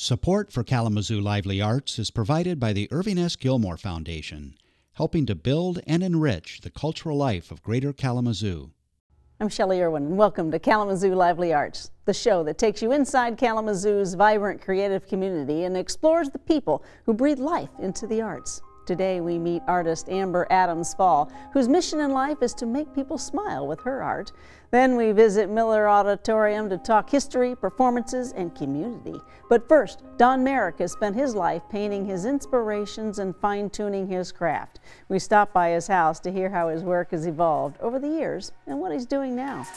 Support for Kalamazoo Lively Arts is provided by the Irving S. Gilmore Foundation, helping to build and enrich the cultural life of Greater Kalamazoo. I'm Shelley Irwin, and welcome to Kalamazoo Lively Arts, the show that takes you inside Kalamazoo's vibrant creative community and explores the people who breathe life into the arts. Today we meet artist Amber Adams Fall, whose mission in life is to make people smile with her art. Then we visit Miller Auditorium to talk history, performances, and community. But first, Don Marek has spent his life painting his inspirations and fine-tuning his craft. We stop by his house to hear how his work has evolved over the years and what he's doing now.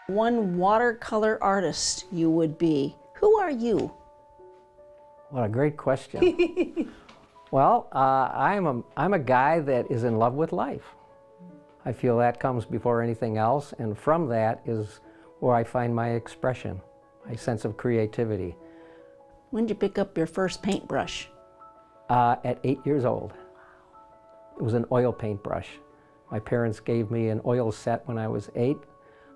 One watercolor artist you would be. Who are you? What a great question. Well, I'm a guy that is in love with life. I feel that comes before anything else, and from that is where I find my expression, my sense of creativity. When did you pick up your first paintbrush? At 8 years old. It was an oil paintbrush. My parents gave me an oil set when I was 8.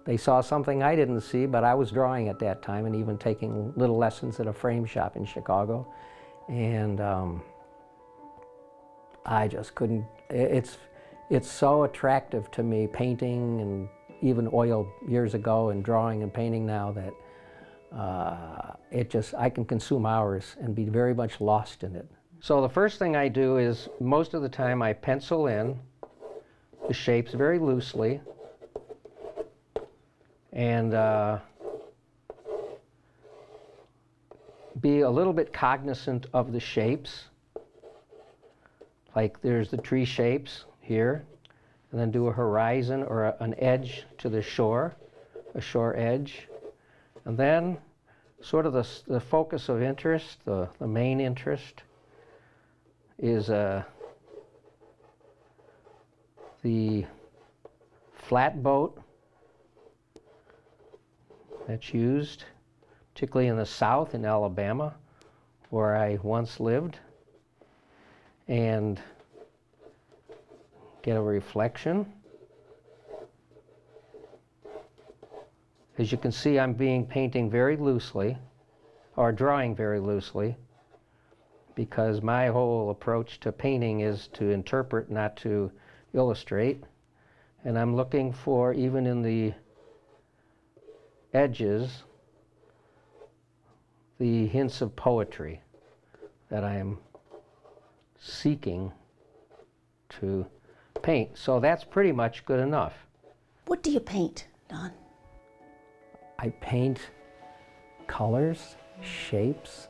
They saw something I didn't see, but I was drawing at that time and even taking little lessons at a frame shop in Chicago. And I just couldn't, it's so attractive to me, painting and even oil years ago and drawing and painting now, that I can consume hours and be very much lost in it. So the first thing I do is, most of the time I pencil in the shapes very loosely, and be a little bit cognizant of the shapes. Like there's the tree shapes here, and then do a horizon or an edge to the shore, a shore edge. And then sort of the focus of interest, the main interest, is the flatboat that's used, particularly in the South, in Alabama, where I once lived, and get a reflection. As you can see, I'm painting very loosely, or drawing very loosely, because my whole approach to painting is to interpret, not to illustrate. And I'm looking for, even in the edges, the hints of poetry that I am seeking to paint. So that's pretty much good enough. What do you paint, Don? I paint colors, shapes,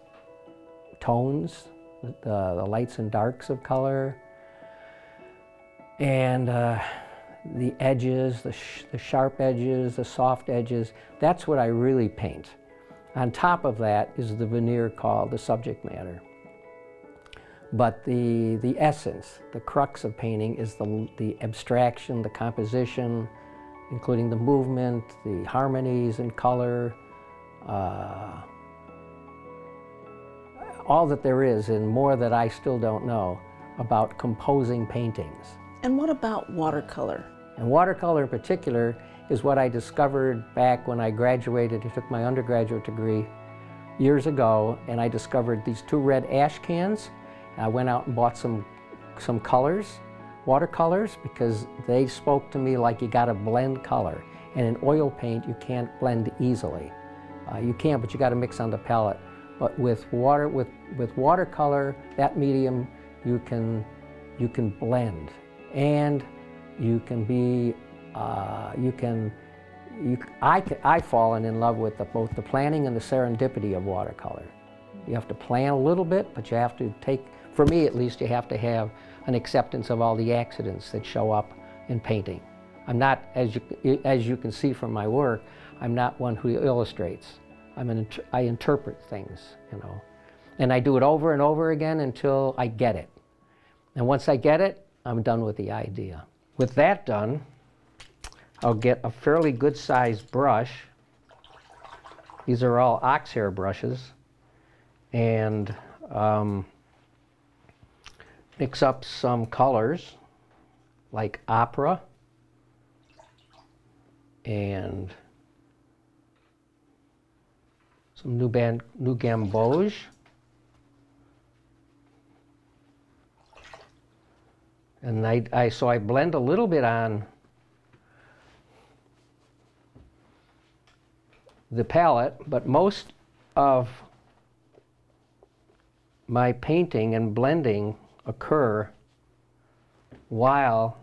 tones, the lights and darks of color, and the edges, the sharp edges, the soft edges. That's what I really paint. On top of that is the veneer called the subject matter. But the essence, the crux of painting is the abstraction, the composition, including the movement, the harmonies and color, all that there is, and more that I still don't know about composing paintings. And what about watercolor? And watercolor in particular is what I discovered back when I graduated. I took my undergraduate degree years ago, and I discovered these 2 red ash cans. I went out and bought some colors, watercolors, because they spoke to me like you gotta blend color. And in oil paint, you can't blend easily. You can, but you gotta mix on the palette. But with watercolor, that medium, you can blend. And you can be, I've fallen in love with both the planning and the serendipity of watercolor. You have to plan a little bit, but you have to for me at least, you have to have an acceptance of all the accidents that show up in painting. I'm not, as you can see from my work, I'm not one who illustrates. I interpret things, you know. And I do it over and over again until I get it. And once I get it, I'm done with the idea. With that done, I'll get a fairly good sized brush. These are all ox hair brushes. And mix up some colors like opera and some new gamboge. And so I blend a little bit on the palette, but most of my painting and blending occur while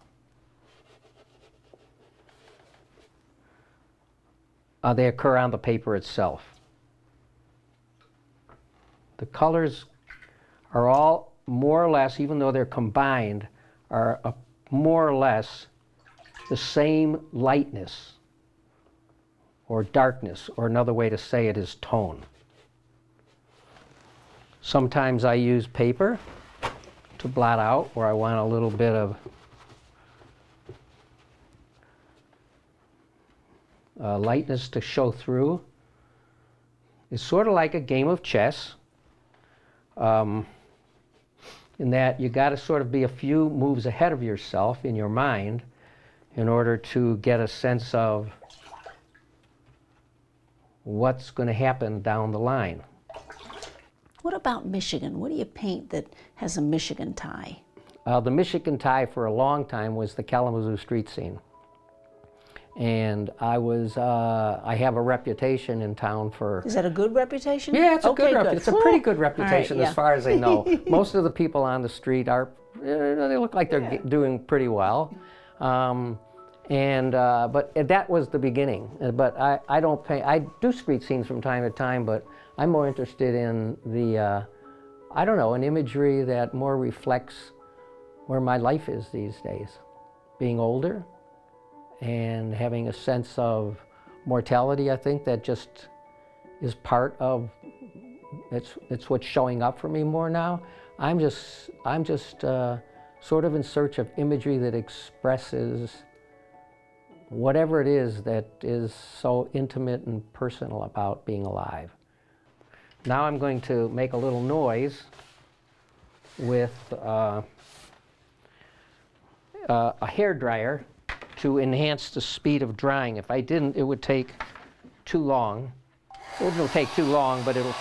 they occur on the paper itself. The colors are all more or less, even though they're combined, are more or less the same lightness or darkness, or another way to say it is tone. Sometimes I use paper to blot out where I want a little bit of lightness to show through. It's sort of like a game of chess, in that you got to sort of be a few moves ahead of yourself in your mind in order to get a sense of what's going to happen down the line. What about Michigan? What do you paint that has a Michigan tie? The Michigan tie for a long time was the Kalamazoo street scene. And I have a reputation in town for... Is that a good reputation? Yeah, it's a good reputation. It's a pretty good All reputation, right, as far as I know. Most of the people on the street are, they look like they're doing pretty well. But that was the beginning. But I don't paint, I do street scenes from time to time, but I'm more interested in the, I don't know, an imagery that more reflects where my life is these days. Being older and having a sense of mortality, I think that just is part of, it's what's showing up for me more now. I'm just sort of in search of imagery that expresses whatever it is that is so intimate and personal about being alive. Now I'm going to make a little noise with a hairdryer to enhance the speed of drying. If I didn't, it would take too long. It wouldn't take too long, but it'll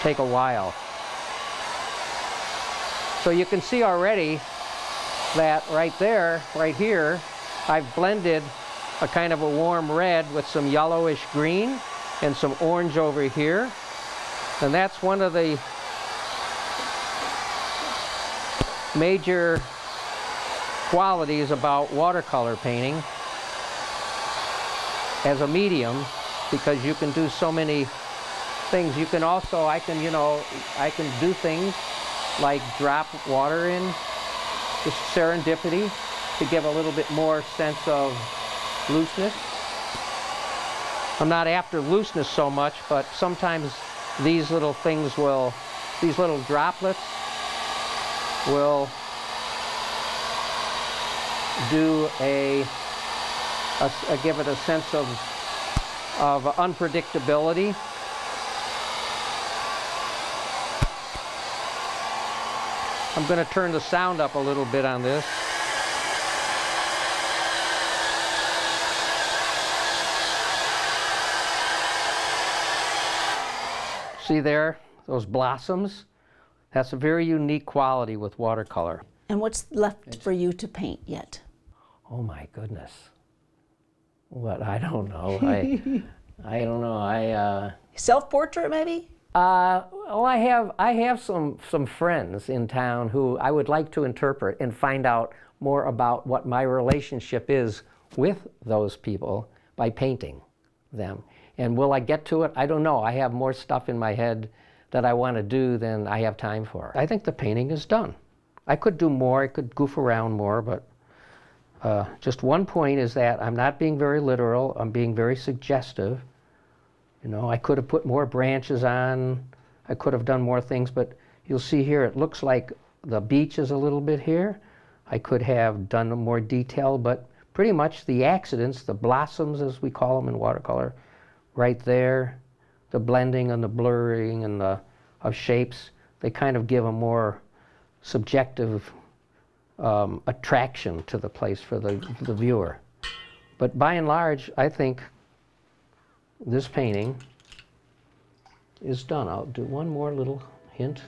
take a while. So you can see already that right there, right here, I've blended a kind of a warm red with some yellowish green and some orange over here. And that's one of the major qualities about watercolor painting as a medium, because you can do so many things. You can also, I can do things like drop water in, just serendipity, to give a little bit more sense of looseness. I'm not after looseness so much, but sometimes these little things will, these little droplets will do give it a sense of unpredictability. I'm going to turn the sound up a little bit on this. See there, those blossoms? That's a very unique quality with watercolor. And what's left for you to paint yet? Oh my goodness. What? I don't know. I don't know. Self-portrait, maybe? Well, I have some friends in town who I would like to interpret and find out more about what my relationship is with those people by painting them. And will I get to it? I don't know. I have more stuff in my head that I want to do than I have time for. I think the painting is done. I could do more. I could goof around more, but just one point is that I'm not being very literal. I'm being very suggestive. You know, I could have put more branches on I could have done more things, but you'll see here it looks like the beach is a little bit here. I could have done more detail, but pretty much the accidents, the blossoms as we call them in watercolor, right there, the blending and the blurring and of shapes, they kind of give a more subjective attraction to the place for the viewer. But by and large, I think this painting is done. I'll do one more little hint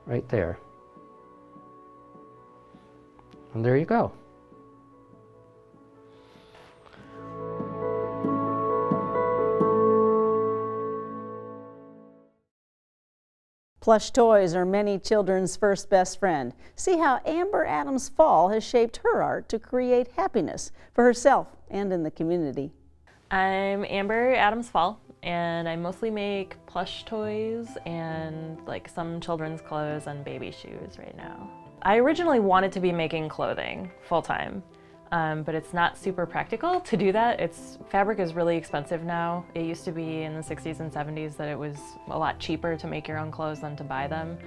right there. And there you go. Plush toys are many children's first best friend. See how Amber Adams Fall has shaped her art to create happiness for herself and in the community. I'm Amber Adams Fall, and I mostly make plush toys and like some children's clothes and baby shoes right now. I originally wanted to be making clothing full-time, but it's not super practical to do that. Fabric is really expensive now. It used to be in the 60s and 70s that it was a lot cheaper to make your own clothes than to buy them.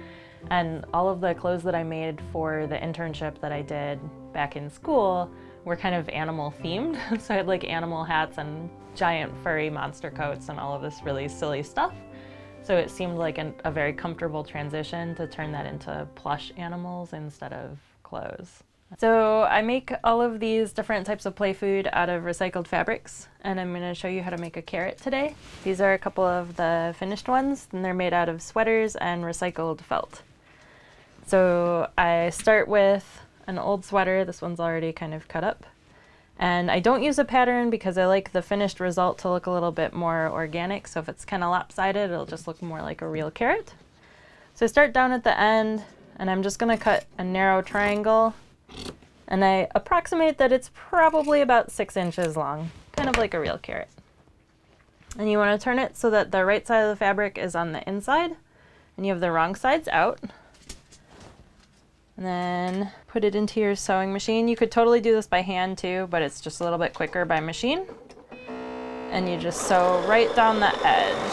And all of the clothes that I made for the internship that I did back in school were kind of animal themed. So I had like animal hats and giant furry monster coats and all of this really silly stuff. So it seemed like a very comfortable transition to turn that into plush animals instead of clothes. So I make all of these different types of play food out of recycled fabrics, and I'm going to show you how to make a carrot today. These are a couple of the finished ones, and they're made out of sweaters and recycled felt. So I start with an old sweater. This one's already kind of cut up. And I don't use a pattern because I like the finished result to look a little bit more organic. So if it's kind of lopsided, it'll just look more like a real carrot. So I start down at the end, and I'm just going to cut a narrow triangle. And I approximate that it's probably about 6 inches long, kind of like a real carrot. And you want to turn it so that the right side of the fabric is on the inside, and you have the wrong sides out. And then put it into your sewing machine. You could totally do this by hand too, but it's just a little bit quicker by machine. And you just sew right down the edge.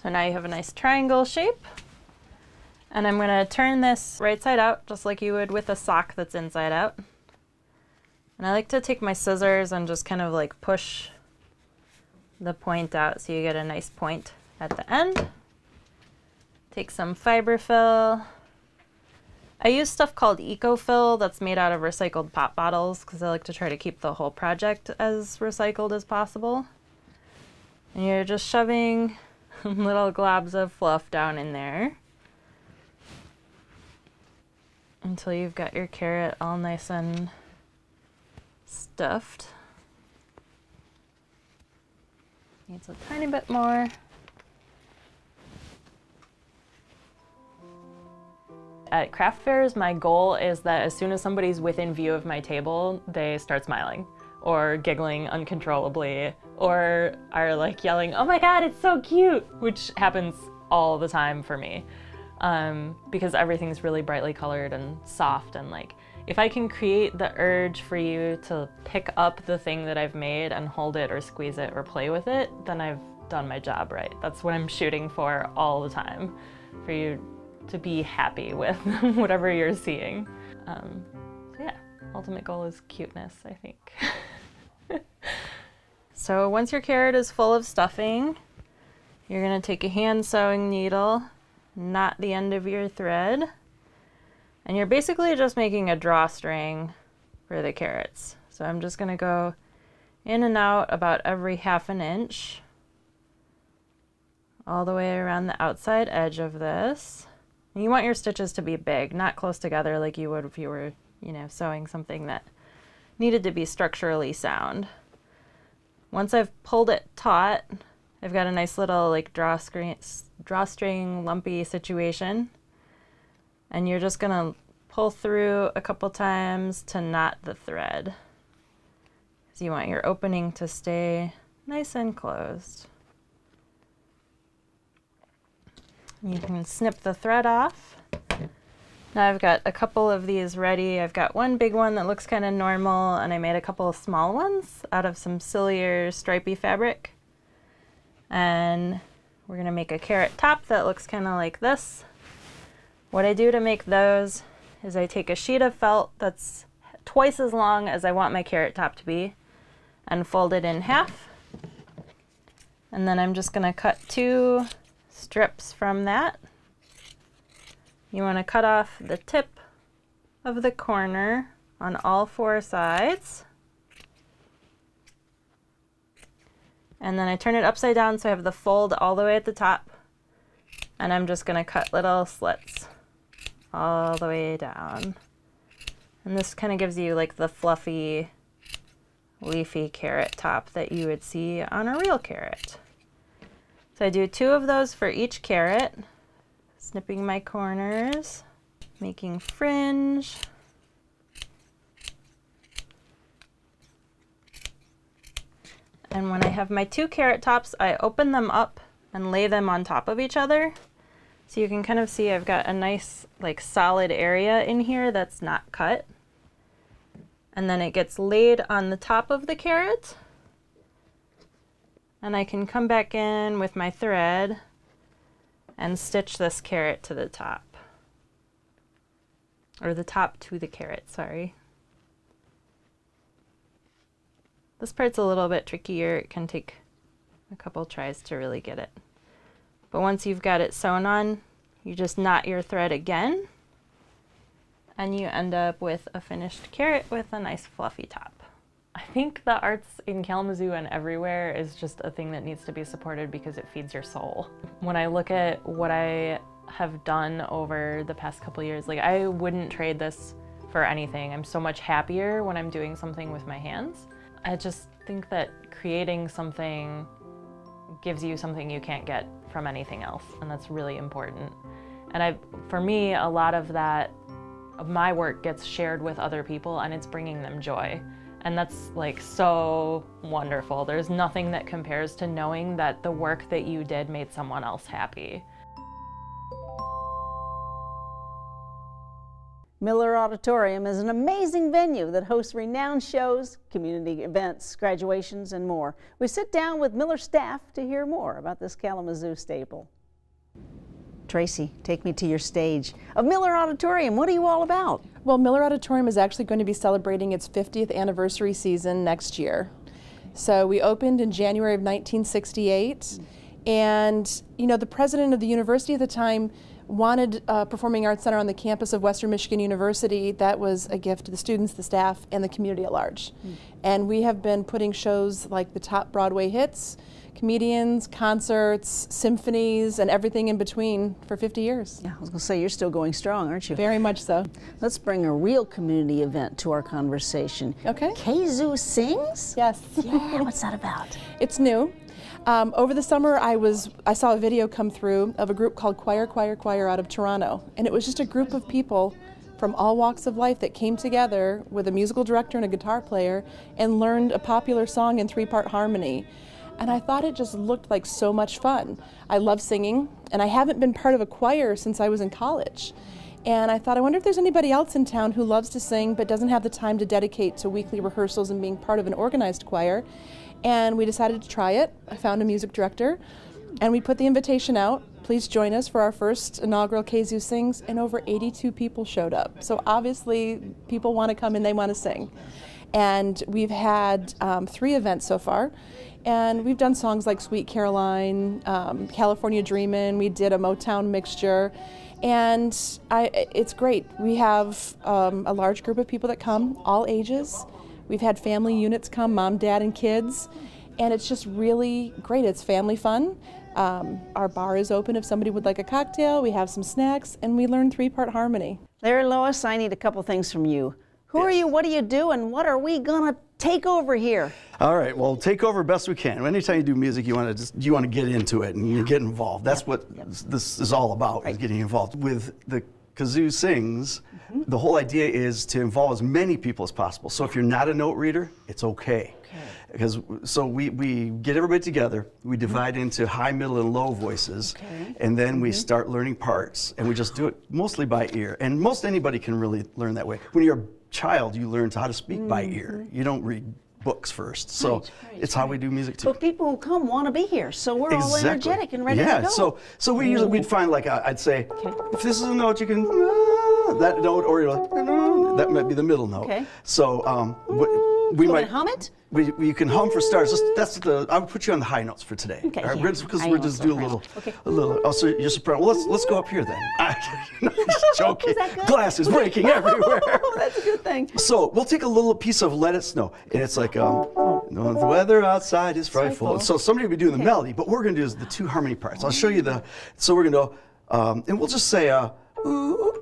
So now you have a nice triangle shape. And I'm going to turn this right side out, just like you would with a sock that's inside out. And I like to take my scissors and just kind of like push the point out so you get a nice point at the end. Take some fiberfill. I use stuff called EcoFill that's made out of recycled pop bottles because I like to try to keep the whole project as recycled as possible. And you're just shoving little globs of fluff down in there until you've got your carrot all nice and stuffed. Needs a tiny bit more. At craft fairs, my goal is that as soon as somebody's within view of my table, they start smiling or giggling uncontrollably or are like yelling, "Oh my God, it's so cute," which happens all the time for me because everything's really brightly colored and soft, and like if I can create the urge for you to pick up the thing that I've made and hold it or squeeze it or play with it, then I've done my job right. That's what I'm shooting for all the time, for you to be happy with whatever you're seeing. So yeah, ultimate goal is cuteness, I think. So once your carrot is full of stuffing, you're gonna take a hand sewing needle, knot the end of your thread, and you're basically just making a drawstring for the carrots. So I'm just gonna go in and out about every 1/2 inch, all the way around the outside edge of this. And you want your stitches to be big, not close together like you would if you were, you know, sewing something that needed to be structurally sound. Once I've pulled it taut, I've got a nice little like drawstring lumpy situation. And you're just gonna pull through a couple times to knot the thread. So you want your opening to stay nice and closed. You can snip the thread off, Now I've got a couple of these ready. I've got one big one that looks kind of normal, and I made a couple of small ones out of some sillier stripy fabric. And we're gonna make a carrot top that looks kind of like this. What I do to make those is I take a sheet of felt that's twice as long as I want my carrot top to be and fold it in half. And then I'm just gonna cut 2 strips from that. You want to cut off the tip of the corner on all 4 sides. And then I turn it upside down so I have the fold all the way at the top. And I'm just going to cut little slits all the way down. And this kind of gives you like the fluffy, leafy carrot top that you would see on a real carrot. So I do 2 of those for each carrot. Snipping my corners, making fringe. And when I have my 2 carrot tops, I open them up and lay them on top of each other. So you can kind of see I've got a nice like solid area in here that's not cut. And then it gets laid on the top of the carrot. And I can come back in with my thread and stitch this carrot to the top. Or the top to the carrot, sorry. This part's a little bit trickier. It can take a couple tries to really get it. But once you've got it sewn on, you just knot your thread again, and you end up with a finished carrot with a nice fluffy top. I think the arts in Kalamazoo and everywhere is just a thing that needs to be supported because it feeds your soul. When I look at what I have done over the past couple years, like I wouldn't trade this for anything. I'm so much happier when I'm doing something with my hands. I just think that creating something gives you something you can't get from anything else, and that's really important. And for me, a lot of that, of my work gets shared with other people, and it's bringing them joy. And that's like so wonderful. There's nothing that compares to knowing that the work that you did made someone else happy. Miller Auditorium is an amazing venue that hosts renowned shows, community events, graduations, and more. We sit down with Miller staff to hear more about this Kalamazoo staple. Tracy, take me to your stage. Of Miller Auditorium, what are you all about? Well, Miller Auditorium is actually going to be celebrating its 50th anniversary season next year. So we opened in January of 1968, and you know, the president of the university at the time wanted a performing arts center on the campus of Western Michigan University. That was a gift to the students, the staff, and the community at large. And we have been putting shows like the top Broadway hits, comedians, concerts, symphonies, and everything in between for 50 years. Yeah, I was going to say, you're still going strong, aren't you? Very much so. Let's bring a real community event to our conversation. Okay. Kzoo Sings? Yes. Yeah, what's that about? It's new. Over the summer, I saw a video come through of a group called Choir, Choir, Choir out of Toronto. And it was just a group of people from all walks of life that came together with a musical director and a guitar player and learned a popular song in 3-part harmony. And I thought it just looked like so much fun. I love singing, and I haven't been part of a choir since I was in college. And I thought, I wonder if there's anybody else in town who loves to sing but doesn't have the time to dedicate to weekly rehearsals and being part of an organized choir. And we decided to try it. I found a music director, and we put the invitation out. Please join us for our first inaugural Kzoo Sings, and over 82 people showed up. So obviously people want to come and they want to sing. And we've had 3 events so far, and we've done songs like Sweet Caroline, California Dreamin', we did a Motown mixture, and it's great. We have a large group of people that come, all ages. We've had family units come, mom, dad, and kids, and it's just really great. It's family fun. Our bar is open if somebody would like a cocktail. We have some snacks, and we learn 3-part harmony. Larry, Lois, I need a couple things from you. Who are you, what do you do, and what are we gonna take over here? All right, well, take over best we can. Anytime you do music, you want to get into it and you get involved. That's what this is all about, is getting involved. With the Kzoo sings, the whole idea is to involve as many people as possible. So if you're not a note reader, it's okay. Because so we get everybody together, we divide into high, middle, and low voices, and then we start learning parts, and we just do it mostly by ear. And most anybody can really learn that way. When you're a child, you learn how to speak by ear. You don't read books first. So it's how we do music too. But people who come want to be here, so we're all energetic and ready to go. So we usually, we'd find like, I'd say, if this is a note, you can, that note, or you're like, that might be the middle note. So we might hum it? You can hum for starters. I would put you on the high notes for today. Okay. All right, because we'll just do a little. Oh, so you're soprano. Well, let's go up here then. Just joking. Glasses breaking everywhere. That's a good thing. So we'll take a little piece of "Let It Snow," and it's like, the weather outside is frightful. So somebody will be doing the melody, but what we're going to do is the two harmony parts. I'll show you the. So we're going to go, and we'll just say, ooh, ooh,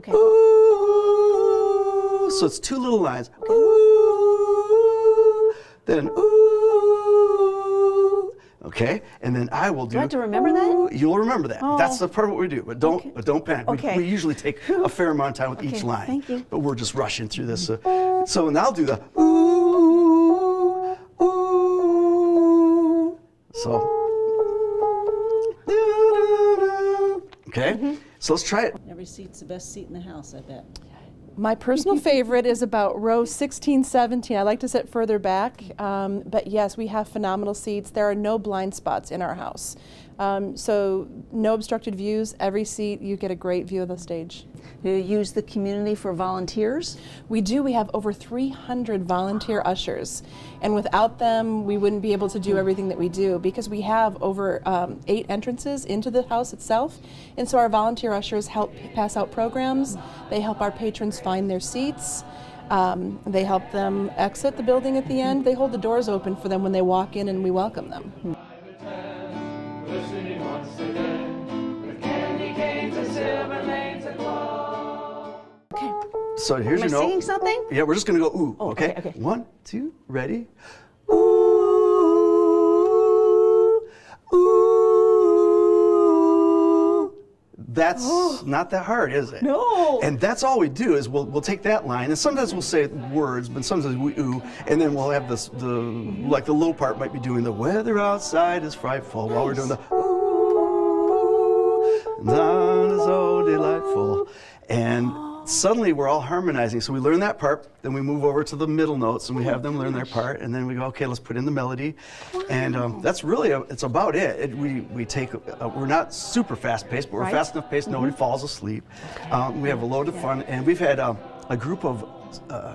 ooh. So it's two little lines. Ooh, then ooh. Okay, and then I will do. Do I have to remember that? You'll remember that. That's the part of what we do. But don't panic. We usually take a fair amount of time with each line. Thank you. But we're just rushing through this. So and I'll do the ooh, ooh. So. Okay. So let's try it. Every seat's the best seat in the house, I bet. My personal favorite is about row 16, 17. I like to sit further back, but yes, we have phenomenal seats. There are no blind spots in our house. So no obstructed views. Every seat, you get a great view of the stage. Do you use the community for volunteers? We do. We have over 300 volunteer ushers. And without them, we wouldn't be able to do everything that we do because we have over 8 entrances into the house itself. And so our volunteer ushers help pass out programs. They help our patrons find their seats. They help them exit the building at the end. They hold the doors open for them when they walk in and we welcome them. So here's your note. Am I singing something? Yeah, we're just going to go ooh. Oh, okay? okay. 1, 2, ready? Ooh, ooh. That's not that hard, is it? No. And that's all we do is we'll take that line, and sometimes we'll say words, but sometimes we ooh, and then we'll have this like the low part might be doing the weather outside is frightful while we're doing the ooh, and dawn is so delightful, and suddenly we're all harmonizing. So we learn that part, then we move over to the middle notes and we have them learn their part, and then we go, okay, let's put in the melody. And that's really, it's about it. We take, we're not super fast paced, but we're fast enough paced, nobody falls asleep. We have a load of fun, and we've had a group of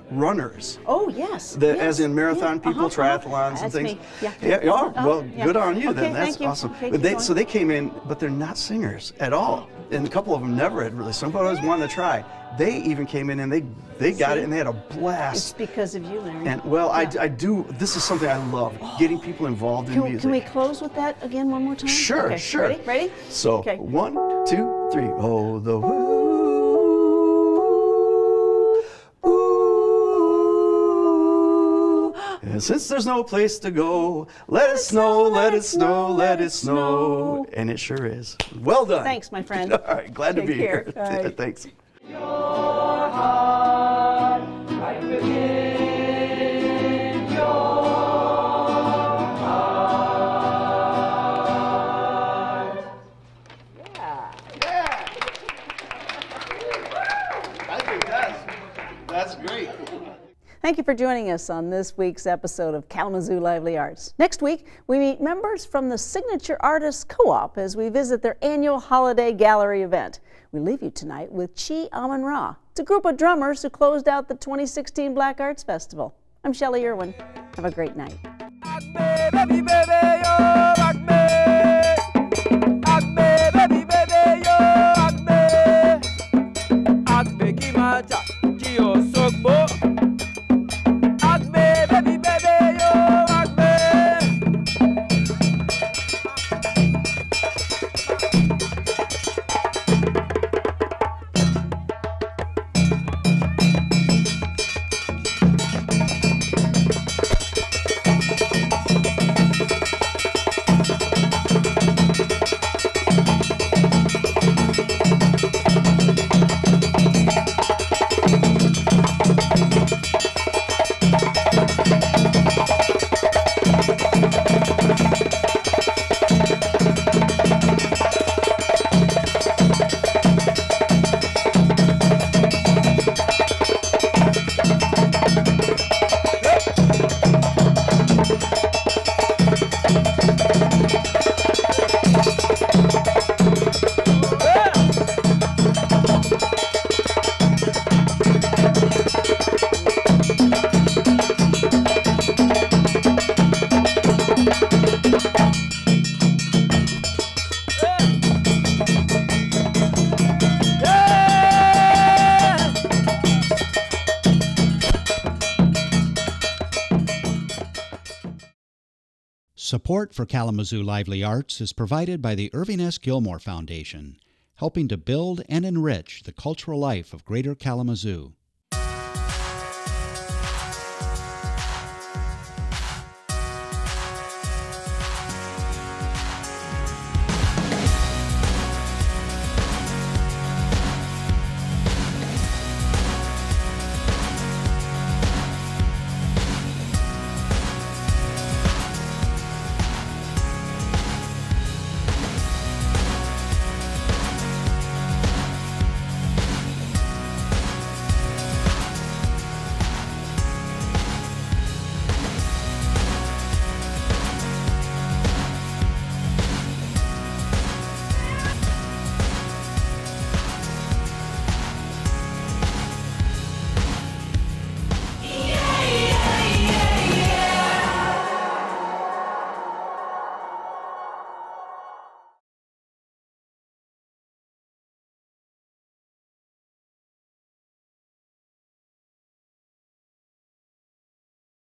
runners. Oh, yes. As in marathon people, triathlons and things. Well, good on you then. That's awesome. So they came in, but they're not singers at all. And a couple of them never had really sung, but always wanted to try. They even came in and they got it and they had a blast. It's because of you, Larry. And well, I do. This is something I love, getting people involved in music. Can we close with that again one more time? Sure, okay. sure. Ready? So 1, 2, 3. Oh, the woo. And since there's no place to go, let it snow, let it snow, let it snow. And it sure is. Well done. Thanks, my friend. All right, glad to be here. Right. Thanks. Your heart, right within your heart. Yeah. I think that's great. Thank you for joining us on this week's episode of Kalamazoo Lively Arts. Next week, we meet members from the Signature Artists Co-op as we visit their annual holiday gallery event. We leave you tonight with Chi Amun Ra. It's a group of drummers who closed out the 2016 Black Arts Festival. I'm Shelley Irwin. Have a great night. Support for Kalamazoo Lively Arts is provided by the Irving S. Gilmore Foundation, helping to build and enrich the cultural life of Greater Kalamazoo.